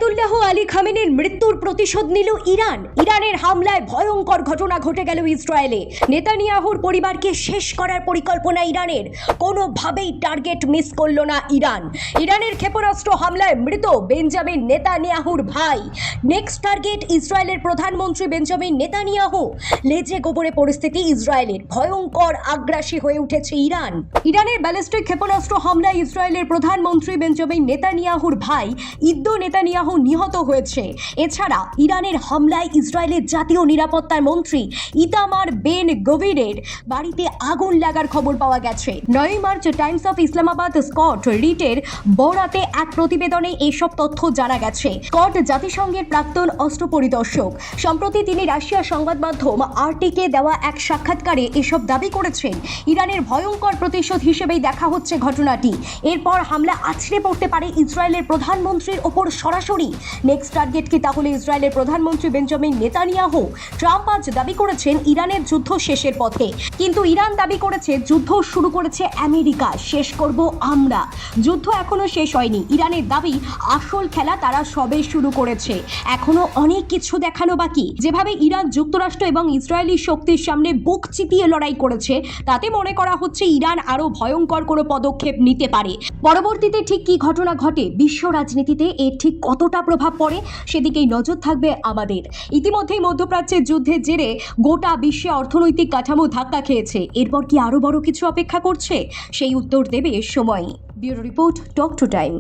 Ayatollah Ali খামেনির মৃত্যুর প্রতিশোধ নিল ইরান। ইরানের হামলায় ভয়ঙ্কর ঘটনা ঘটে গেল ইসরায়েলে। নেতানিয়াহুর পরিবারকে শেষ করার পরিকল্পনা ইরানের। কোনোভাবেই টার্গেট মিস করল না ইরান। ইরানের ক্ষেপণাস্ত্র হামলায় মৃত বেঞ্জামিন নেতানিয়াহুর ভাই। নেক্সট টার্গেট ইসরায়েলের প্রধানমন্ত্রী বেঞ্জামিন নেতানিয়াহু। লেজে গোবরে পরিস্থিতি ইসরায়েলের। ভয়ঙ্কর আগ্রাসী হয়ে উঠেছে ইরান। ইরানের ব্যালিস্টিক ক্ষেপণাস্ত্র হামলায় ইসরায়েলের প্রধানমন্ত্রী বেঞ্জামিন নেতানিয়াহুর ভাই ইদ্দো নেতানিয়াহু নিহত হয়েছে। এছাড়া ইরানের হামলায় ইসরায়েলের জাতীয় নিরাপত্তার মন্ত্রী ইতামার বেন গভিরের বাড়িতে আগুন লাগার খবর পাওয়া গেছে। 9 March Times of Islamabad Scott রিটের বরাতে এক প্রতিবেদনে এসব তথ্য জানা গেছে। স্কট জাতিসংঘের প্রাক্তন অস্ত্র পরিদর্শক। সম্প্রতি তিনি রাশিয়া সংবাদ মাধ্যম আরটিকে দেওয়া এক সাক্ষাৎকারে এসব দাবি করেছেন। ইরানের ভয়ঙ্কর প্রতিশোধ হিসেবেই দেখা হচ্ছে ঘটনাটি। এরপর হামলা আছড়ে পড়তে পারে ইসরায়েলের প্রধানমন্ত্রীর ওপর সরাসরি। নেক্সট টার্গেট কি তাহলে ইসরায়েলের প্রধানমন্ত্রী বেঞ্জামিন নেতানিয়াহু? ট্রাম্প আজ দাবি করেছেন ইরানের যুদ্ধ শেষের পথে, কিন্তু ইরান দাবি করেছে যুদ্ধ শুরু করেছে আমেরিকা, শেষ করব আমরা। যুদ্ধ এখনো শেষ হয়নি। ইরানের দাবি আসল খেলা তারা সবে শুরু করেছে, এখনো অনেক কিছু দেখানো বাকি। যেভাবে ইরান যুক্তরাষ্ট্র এবং ইসরায়েলি শক্তির সামনে বুক চিতিয়ে লড়াই করেছে, তাতে মনে করা হচ্ছে ইরান আরো ভয়ঙ্কর কোনো পদক্ষেপ নিতে পারে। পরবর্তীতে ঠিক কি ঘটনা ঘটে, বিশ্ব রাজনীতিতে এর ঠিক কতটা প্রভাব পড়ে, সেদিকেই নজর থাকবে আমাদের। ইতিমধ্যেই মধ্যপ্রাচ্যের যুদ্ধের জেরে গোটা বিশ্বে অর্থনৈতিক কাঠামো ধাক্কা খেয়েছে। এরপর কি আরো বড় কিছু অপেক্ষা করছে, সেই উত্তর দেবে সময়। Bureau report, talk to time.